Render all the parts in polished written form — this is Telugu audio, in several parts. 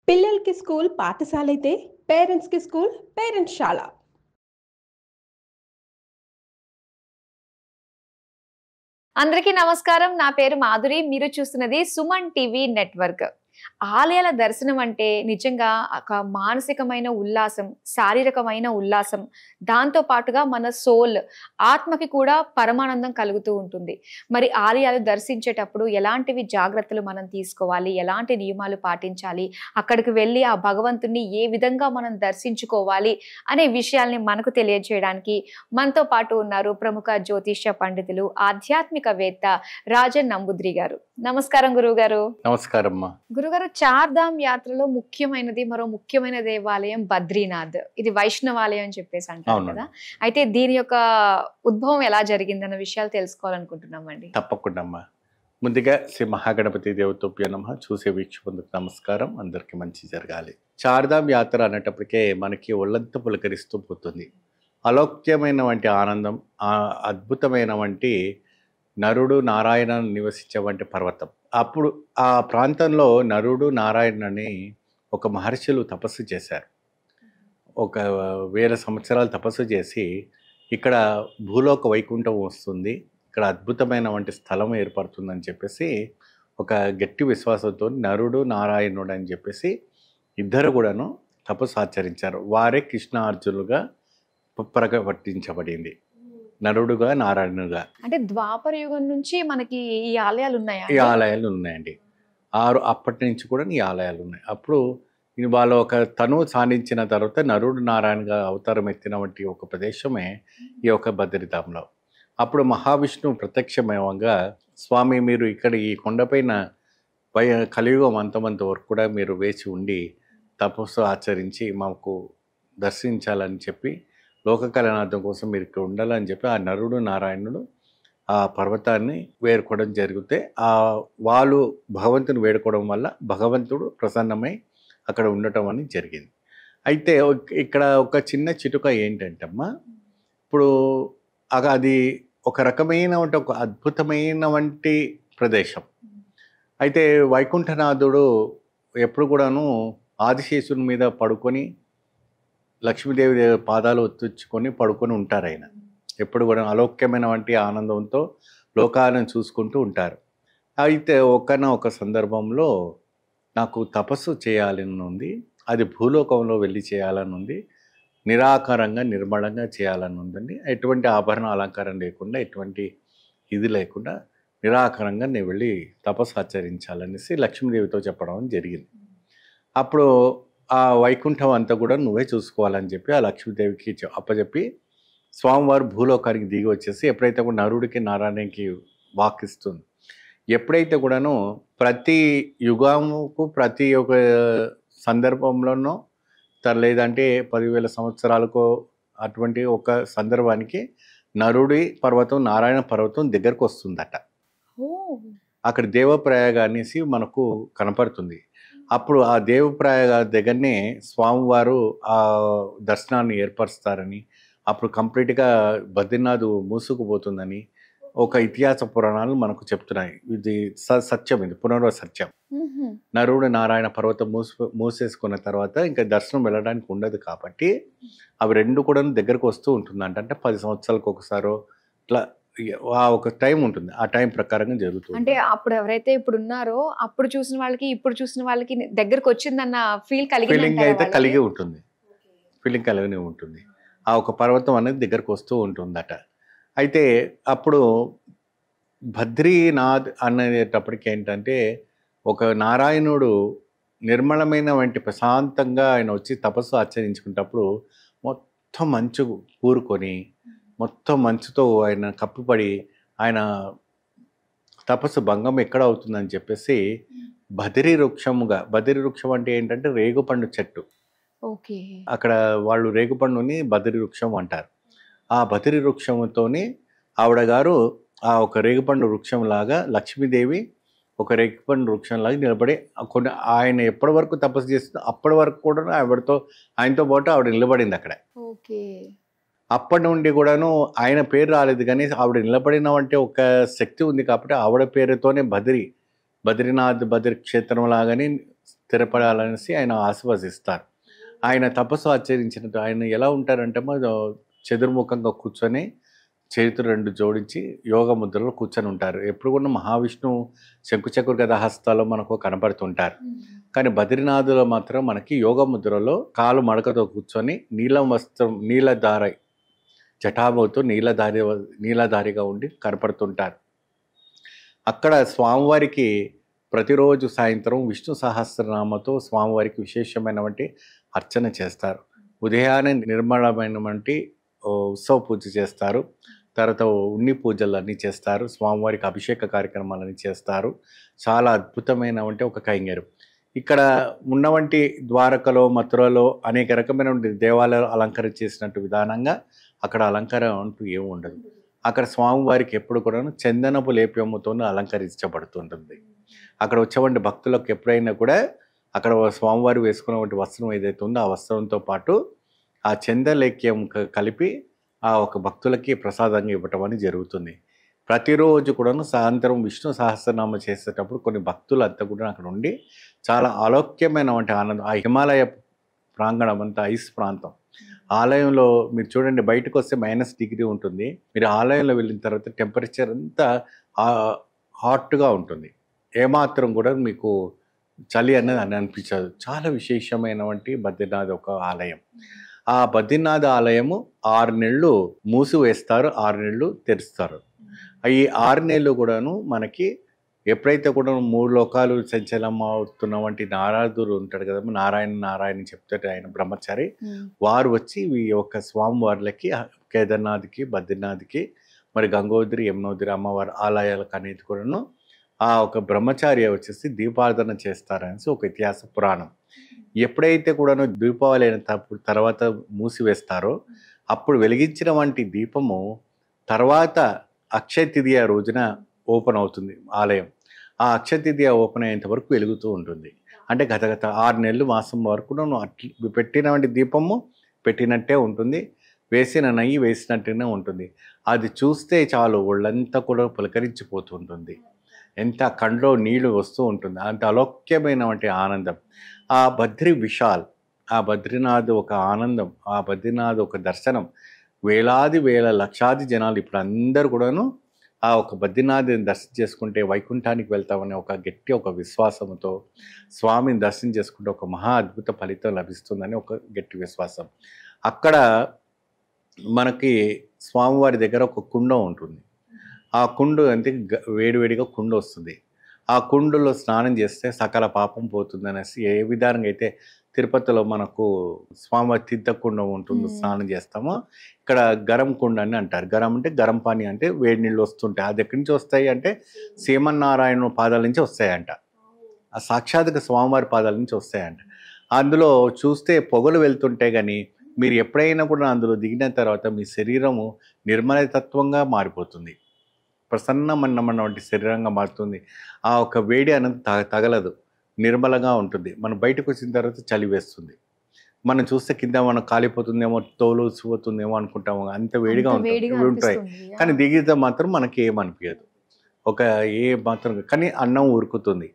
పిల్లలకి స్కూల్ పాఠశాలైతే పేరెంట్స్‌కి స్కూల్ పేరెంట్స్‌శాల. అందరికీ నమస్కారం. నా పేరు మాధురి. మీరు చూస్తున్నది సుమన్ టీవీ నెట్వర్క్. ఆలయాల దర్శనం అంటే నిజంగా ఒక మానసికమైన ఉల్లాసం, శారీరకమైన ఉల్లాసం, దాంతో పాటుగా మన సోల్, ఆత్మకి కూడా పరమానందం కలుగుతూ ఉంటుంది. మరి ఆలయాలు దర్శించేటప్పుడు ఎలాంటివి జాగ్రత్తలు మనం తీసుకోవాలి, ఎలాంటి నియమాలు పాటించాలి, అక్కడికి వెళ్ళి ఆ భగవంతుణ్ణి ఏ విధంగా మనం దర్శించుకోవాలి అనే విషయాల్ని మనకు తెలియజేయడానికి మనతో పాటు ఉన్నారు ప్రముఖ జ్యోతిష్య పండితులు, ఆధ్యాత్మికవేత్త రాజన్ నంబుద్రి గారు. నమస్కారం గురువుగారు. నమస్కారం అమ్మా. గురుగారు, చార్ధామ్ యాత్రలో మరో ముఖ్యమైన దేవాలయం బద్రీనాథ్. ఇది వైష్ణవాలయం అని చెప్పేసి అంటారు కదా. అయితే దీని యొక్క ఉద్భవం ఎలా జరిగిందన్న విషయాలు తెలుసుకోవాలనుకుంటున్నామండి. తప్పకుండా అమ్మా. ముందుగా శ్రీ మహాగణపతి దేవతోప్య నమః. చూసే వీక్షకులకు నమస్కారం. అందరికీ మంచి జరగాలి. చార్ధామ్ యాత్ర అనేటప్పటికే మనకి ఒళ్ళంతా పులకరిస్తూ పోతుంది. అలౌక్యమైన వంటి ఆనందం, అద్భుతమైన వంటి నరుడు నారాయణ నివసించే వంటి పర్వతం. అప్పుడు ఆ ప్రాంతంలో నరుడు నారాయణ అని ఒక మహర్షులు తపస్సు చేశారు. 1000 సంవత్సరాలు తపస్సు చేసి ఇక్కడ భూలోక వైకుంఠం వస్తుంది, ఇక్కడ అద్భుతమైన వంటి స్థలం ఏర్పడుతుందని చెప్పేసి ఒక గట్టి విశ్వాసంతో నరుడు నారాయణుడు అని చెప్పేసి ఇద్దరు కూడాను తపస్సు ఆచరించారు. వారే కృష్ణార్జునులుగా ప్రకటించబడింది, నరుడుగా నారాయణుడుగా. అంటే ద్వాపర యుగం నుంచి మనకి ఈ ఆలయాలు ఉన్నాయా? ఈ ఆలయాలు ఉన్నాయండి. అప్పటి నుంచి కూడా ఈ ఆలయాలు ఉన్నాయి. అప్పుడు వాళ్ళు ఒక తనువు సాధించిన తర్వాత నరుడు నారాయణగా అవతారం ఎత్తిన వంటి ఒక ప్రదేశమే ఈ యొక్క బద్రీధాంలో. అప్పుడు మహావిష్ణువు ప్రత్యక్షమయంగా, స్వామి మీరు ఇక్కడ ఈ కొండపైన కలియుగం అంతమంత వరకు కూడా మీరు వేచి ఉండి తపస్సు ఆచరించి మాకు దర్శించాలని చెప్పి, లోక కళ్యాణార్థం కోసం మీరు ఇక్కడ ఉండాలని చెప్పి ఆ నరుడు నారాయణుడు ఆ పర్వతాన్ని వేడుకోవడం జరిగితే, వాళ్ళు భగవంతుని వేడుకోవడం వల్ల భగవంతుడు ప్రసన్నమై అక్కడ ఉండటం అని జరిగింది. అయితే ఇక్కడ ఒక చిన్న చిటుక ఏంటంటే అమ్మా, ఇప్పుడు అది ఒక రకమైన ఒక అద్భుతమైన వంటి ప్రదేశం. అయితే వైకుంఠనాథుడు ఎప్పుడు కూడాను ఆదిశేషుని మీద పడుకొని లక్ష్మీదేవి పాదాలు ఒత్తుచ్చుకొని పడుకొని ఉంటారు. ఆయన ఎప్పుడు కూడా అలౌక్యమైన వంటి ఆనందంతో లోకాలను చూసుకుంటూ ఉంటారు. అయితే ఒక సందర్భంలో నాకు తపస్సు చేయాలని ఉంది, అది భూలోకంలో వెళ్ళి చేయాలని ఉంది, నిరాకారంగా నిర్మలంగా చేయాలని ఉందండి. ఎటువంటి ఆభరణ అలంకారం లేకుండా, ఎటువంటి ఇది లేకుండా నిరాకారంగా నేను వెళ్ళి తపస్సు ఆచరించాలనేసి లక్ష్మీదేవితో చెప్పడం జరిగింది. అప్పుడు ఆ వైకుంఠం అంతా కూడా నువ్వే చూసుకోవాలని చెప్పి ఆ లక్ష్మీదేవికి అప్పచెప్పి స్వామివారు భూలోకానికి దిగి వచ్చేసి ఎప్పుడైతే కూడా నరుడికి నారాయణకి వాకిస్తుంది, ఎప్పుడైతే కూడాను ప్రతి యుగముకు ప్రతి ఒక్క సందర్భంలోనో లేదంటే 10,000 సంవత్సరాలకు అటువంటి ఒక సందర్భానికి నరుడి పర్వతం నారాయణ పర్వతం దగ్గరకు వస్తుందట. అక్కడ దేవప్రయాగ అనేసి మనకు కనపడుతుంది. అప్పుడు ఆ దేవప్రయాగ దగ్గరనే స్వామివారు ఆ దర్శనాన్ని ఏర్పరుస్తారని, అప్పుడు కంప్లీట్గా బద్రీనాథ్ మూసుకుపోతుందని ఒక ఇతిహాస పురాణాలు మనకు చెప్తున్నాయి. ఇది సత్యం, ఇది పునర్వ సత్యం. నరుడు నారాయణ పర్వతం మూసేసుకున్న తర్వాత ఇంకా దర్శనం వెళ్ళడానికి ఉండదు కాబట్టి అవి రెండు కూడా దగ్గరకు వస్తూ ఉంటుందంట. అంటే 10 సంవత్సరాలకు ఒకసారో ఇట్లా ఒక టైం ఉంటుంది, ఆ టైం ప్రకారంగా జరుగుతుంది. అంటే అప్పుడు ఎవరైతే ఇప్పుడు ఉన్నారో అప్పుడు చూసిన వాళ్ళకి ఇప్పుడు చూసిన వాళ్ళకి దగ్గరకు వచ్చిందన్న ఫీలింగ్ అయితే కలిగి ఉంటుంది, ఫీలింగ్ కలిగి ఉంటుంది. ఆ ఒక పర్వతం అనేది దగ్గరకు వస్తూ ఉంటుందట. అయితే అప్పుడు బద్రీనాథ్ అనేటప్పటికి ఏంటంటే ఒక నారాయణుడు నిర్మలమైన వంటి ప్రశాంతంగా ఆయన వచ్చి తపస్సు ఆచరించుకునేటప్పుడు మొత్తం మంచు కూరుకొని మొత్తం మంచుతో ఆయన కప్పిపడి ఆయన తపస్సు భంగం ఎక్కడ అవుతుందని చెప్పేసి బదిరి వృక్షం అంటే ఏంటంటే రేగుపండు చెట్టు. అక్కడ వాళ్ళు రేగుపండుని బదిరి వృక్షం అంటారు. ఆ బదిరి వృక్షంతోని ఆవిడ గారు ఆ ఒక రేగుపండు వృక్షం లాగా, లక్ష్మీదేవి ఒక రేగుపండు వృక్షం లాగా నిలబడి ఆయన ఎప్పటి వరకు తపస్సు చేస్తుందో అప్పటి వరకు కూడా ఆయనతో పాటు ఆవిడ నిలబడింది అక్కడ. అప్పటి నుండి కూడాను ఆయన పేరు రాలేదు, కానీ ఆవిడ నిలబడిన అంటే ఒక శక్తి ఉంది కాబట్టి ఆవిడ పేరుతోనే బద్రీనాథ్ బద్రీ క్షేత్రం లాగానే స్థిరపడాలనేసి ఆయన ఆశీర్వదిస్తారు. ఆయన తపస్సు ఆచరించినట్టు ఆయన ఎలా ఉంటారంటే చతుర్ముఖంగా కూర్చొని చేతులు 2 జోడించి యోగ ముద్రలో కూర్చొని ఉంటారు. ఎప్పుడు కూడా మహావిష్ణువు శంకుచక్ర గదాహస్తాలో మనకు కనపడుతుంటారు. కానీ బద్రీనాథులో మాత్రం మనకి యోగ ముద్రలో కాలు మడకతో కూర్చొని నీలం వస్త్రం నీలధార జటాభవుతో నీలధారిగా ఉండి కనపడుతుంటారు. అక్కడ స్వామివారికి ప్రతిరోజు సాయంత్రం విష్ణు సహస్రనామతో స్వామివారికి విశేషమైనటువంటి అర్చన చేస్తారు. ఉదయాన్నే నిర్మలమైనటువంటి ఉత్సవ పూజ చేస్తారు. తర్వాత ఉన్ని పూజలు అన్నీ చేస్తారు. స్వామివారికి అభిషేక కార్యక్రమాలన్నీ చేస్తారు. చాలా అద్భుతమైనటువంటి ఒక కైంగర్యం. ఇక్కడ ఉన్నవంటి ద్వారకలో మథురలో అనేక రకమైనటువంటి దేవాలయాలు అలంకరణ చేసినట్టు విధానంగా అక్కడ అలంకారం అంటూ ఏమి ఉండదు. అక్కడ స్వామివారికి ఎప్పుడు కూడా చందనపు లేప్యముతో అలంకరించబడుతుంటుంది. అక్కడ వచ్చేవంటి భక్తులకు ఎప్పుడైనా కూడా అక్కడ స్వామివారు వేసుకున్నటువంటి వస్త్రం ఏదైతే ఉందో ఆ వస్త్రంతో పాటు ఆ చందలేఖ్యం కలిపి ఆ ఒక భక్తులకి ప్రసాదంగా ఇవ్వటం అని జరుగుతుంది. ప్రతిరోజు కూడాను సాయంత్రం విష్ణు సహస్రనామ చేసేటప్పుడు కొన్ని భక్తులు అంతా కూడా అక్కడ ఉండి చాలా ఆలోక్యమైనటువంటి ఆనందం. ఆ హిమాలయ ప్రాంగణం అంతా ఐస్ ప్రాంతం. ఆలయంలో మీరు చూడండి, బయటకు వస్తే -డిగ్రీ ఉంటుంది. మీరు ఆలయంలో వెళ్ళిన తర్వాత టెంపరేచర్ అంతా హాట్గా ఉంటుంది. ఏమాత్రం కూడా మీకు చలి అనేది అనిపించదు. చాలా విశేషమైనటువంటి బద్రీనాథ్ ఒక ఆలయం. ఆ బద్రీనాథ్ ఆలయము 6 నెలలు మూసివేస్తారు, 6 నెలలు తెరుస్తారు. ఈ 6 నెలలు కూడాను మనకి ఎప్పుడైతే కూడా 3 లోకాలు సంచలనం అవుతున్న వంటి నారదుడు ఉంటాడు కదా, నారాయణ చెప్తాడు ఆయన బ్రహ్మచారి. వారు వచ్చి ఈ యొక్క స్వామివార్లకి కేదార్నాథ్కి బద్రీనాథ్కి మరి గంగోత్రి యమునోత్రి అమ్మవారి ఆలయాలకు అనేది కూడాను ఆ ఒక బ్రహ్మచారి వచ్చేసి దీపారాధన చేస్తారనేసి ఒక ఇతిహాస పురాణం. ఎప్పుడైతే కూడాను దీపావళి అయిన తర్వాత మూసివేస్తారో అప్పుడు వెలిగించిన వంటి దీపము తర్వాత అక్షయ తృతీయ రోజున ఓపెన్ అవుతుంది ఆలయం. ఆ అక్షయ తృతీయ ఓపెన్ అయ్యేంత వరకు వెలుగుతూ ఉంటుంది. అంటే గత 6 నెలలు మాసం వరకు పెట్టినటువంటి దీపము పెట్టినట్టే ఉంటుంది, వేసిన నెయ్యి వేసినట్టునే ఉంటుంది. అది చూస్తే చాలు ఒళ్ళంతా కూడా పులకరించిపోతుంటుంది. ఎంత కండ్లో నీళ్లు వస్తూ ఉంటుంది. అంత అలౌక్యమైనటువంటి ఆనందం. ఆ బద్రి విశాల్, ఆ బద్రీనాథ్ ఒక ఆనందం, ఆ బద్రీనాథ్ ఒక దర్శనం. వేల లక్షాది జనాలు ఇప్పుడు అందరూ కూడాను ఆ ఒక బద్రీనాథ్ని దర్శనం చేసుకుంటే వైకుంఠానికి వెళ్తామనే ఒక గట్టి ఒక విశ్వాసంతో స్వామిని దర్శనం చేసుకుంటే ఒక మహా అద్భుత ఫలితం లభిస్తుందని ఒక గట్టి విశ్వాసం. అక్కడ మనకి స్వామివారి దగ్గర ఒక కుండ ఉంటుంది. ఆ కుండ అంటే వేడివేడిగా కుండ వస్తుంది. ఆ కుండలో స్నానం చేస్తే సకల పాపం పోతుంది అనేసి ఏ విధానంగా అయితే తిరుపతిలో మనకు స్వామివారి తీర్థకుండ ఉంటుంది, స్నానం చేస్తామో ఇక్కడ గరం కుండ అని అంటారు. గరం అంటే గరం పానీ అంటే వేడి నీళ్ళు వస్తుంటాయి. అది ఎక్కడి నుంచి వస్తాయి అంటే శ్రీమన్నారాయణ పాదాల నుంచి వస్తాయంట. ఆ సాక్షాత్గా స్వామివారి పాదాల నుంచి వస్తాయంట. అందులో చూస్తే పొగలు వెళ్తుంటే కానీ మీరు ఎప్పుడైనా కూడా అందులో దిగిన తర్వాత మీ శరీరము నిర్మలతత్వంగా మారిపోతుంది. ప్రసన్నమన్నమన్న వంటి శరీరంగా మారుతుంది. ఆ ఒక వేడి అనేది తగలదు, నిర్మలంగా ఉంటుంది. మనం బయటకు వచ్చిన తర్వాత చలి వేస్తుంది. మనం చూస్తే కింద మనం కాలిపోతుందేమో, తోలు చూపుతుందేమో అనుకుంటాము, అంత వేడిగా ఉంటాయి. కానీ దిగితే మాత్రం మనకి ఏమనిపించదు, ఒక ఏ మాత్రం. కానీ అన్నం ఉరుకుతుంది.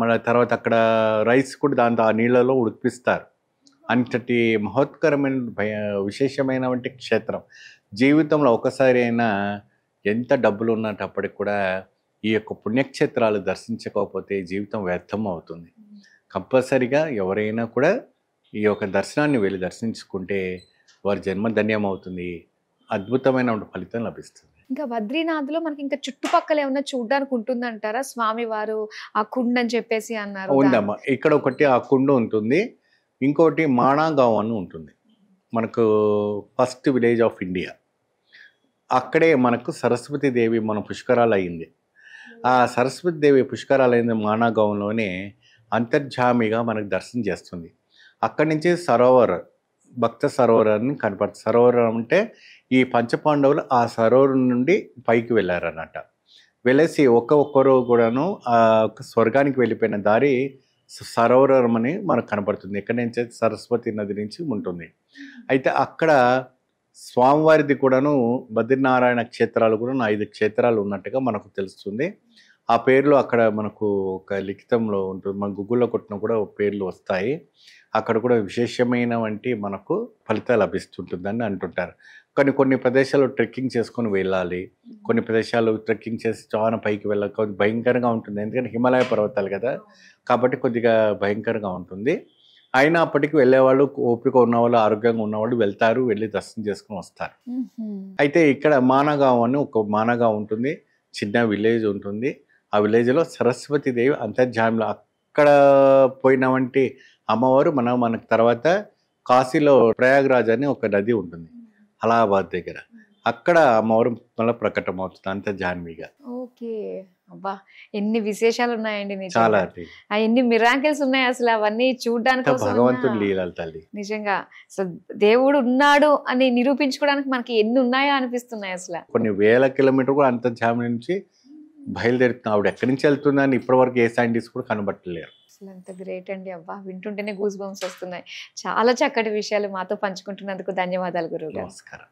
మన తర్వాత అక్కడ రైస్ కూడా దాంతో ఆ నీళ్ళలో ఉడికిస్తారు. అంతటి మహోత్కరమైన విశేషమైనటువంటి క్షేత్రం. జీవితంలో ఒకసారి అయినా ఎంత డబ్బులు ఉన్నప్పటికి కూడా ఈ యొక్క పుణ్యక్షేత్రాలు దర్శించకపోతే జీవితం వ్యర్థం అవుతుంది. కంపల్సరిగా ఎవరైనా కూడా ఈ యొక్క దర్శనాన్ని వెళ్ళి దర్శించుకుంటే వారి జన్మ ధన్యం అవుతుంది, అద్భుతమైన ఫలితం లభిస్తుంది. ఇంకా బద్రీనాథ్లో మనకి ఇంకా చుట్టుపక్కల ఏమన్నా చూడడానికి ఉంటుందంటారా? స్వామి వారు ఆ కుండ అని చెప్పేసి అన్నారు. ఉందమ్మా, ఇక్కడ ఒకటి ఆ కుండ ఉంటుంది, ఇంకోటి మాణాగావ్ అని ఉంటుంది. మనకు ఫస్ట్ విలేజ్ ఆఫ్ ఇండియా. అక్కడే మనకు సరస్వతి దేవి మన పుష్కరాలు అయింది. ఆ సరస్వతి దేవి పుష్కరాలు అయింది మాణాగావ్లోనే అంతర్జామిగా మనకు దర్శనం చేస్తుంది. అక్కడి నుంచి సరోవర్, భక్త సరోవరాన్ని కనపడుతుంది. సరోవరం అంటే ఈ పంచపాండవులు ఆ సరోవరం నుండి పైకి వెళ్ళారన్నమాట. వెళ్ళేసి ఒక్కొక్కరు కూడాను ఆ స్వర్గానికి వెళ్ళిపోయిన దారి సరోవరం అని మనకు కనపడుతుంది. ఎక్కడి నుంచి? సరస్వతి నది నుంచి ఉంటుంది. అయితే అక్కడ స్వామివారిది కూడాను బద్రీనారాయణ క్షేత్రాలు కూడా 5 క్షేత్రాలు ఉన్నట్టుగా మనకు తెలుస్తుంది. ఆ పేర్లు అక్కడ మనకు ఒక లిఖితంలో ఉంటుంది, మన గూగుల్లో కొట్టినా కూడా పేర్లు వస్తాయి. అక్కడ కూడా విశేషమైన వంటి మనకు ఫలితాలు లభిస్తుంటుందని అంటుంటారు. కానీ కొన్ని ప్రదేశాలు ట్రెక్కింగ్ చేసుకొని వెళ్ళాలి, కొన్ని ప్రదేశాలు ట్రెక్కింగ్ చేసి చాలా పైకి వెళ్ళాలి, కొద్దిగా భయంకరంగా ఉంటుంది. ఎందుకంటే హిమాలయ పర్వతాలు కదా, కాబట్టి కొద్దిగా భయంకరంగా ఉంటుంది. అయినప్పటికీ వెళ్ళేవాళ్ళు, ఓపిక ఉన్నవాళ్ళు, ఆరోగ్యంగా ఉన్నవాళ్ళు వెళ్తారు, వెళ్ళి దర్శనం చేసుకుని వస్తారు. అయితే ఇక్కడ మానగావ్ అని ఒక మానగావ్ ఉంటుంది, చిన్న విలేజ్ ఉంటుంది. ఆ విలేజ్లో సరస్వతీదేవి అంతర్జామంలో అక్కడ పోయిన వంటి అమ్మవారు మనకు తర్వాత కాశీలో ప్రయాగ్రాజ్ అని ఒక నది ఉంటుంది అలహాబాద్ దగ్గర, అక్కడ అమ్మవారు మళ్ళీ ప్రకటమవుతుంది అంతర్జాన్మిగా. ఓకే, అబ్బా ఎన్ని విశేషాలు ఉన్నాయండి చాలా నిజంగా. ఎన్ని మిరాకిల్స్ ఉన్నాయి అసలు, అవన్నీ చూడడానికి భగవంతుడి లీలలు తల్లి. నిజంగా అసలు దేవుడు ఉన్నాడు అని నిరూపించుకోవడానికి మనకి ఎన్ని ఉన్నాయో అనిపిస్తున్నాయి అసలు. కొన్ని వేల కిలోమీటర్ కూడా అంతర్జామి నుంచి బయలుదేరుతున్నా, ఆవిడ ఎక్కడి నుంచి వెళ్తుందని ఇప్పటివరకు ఏ సైంటిస్ట్ కూడా కనబట్టలేరు. అసలు అంత గ్రేట్ అండి. అబ్బా వింటుంటేనే గూస్ బంప్స్ వస్తున్నాయి. చాలా చక్కటి విషయాలు మాతో పంచుకుంటున్నందుకు ధన్యవాదాలు గురువు గారు. నమస్కారం.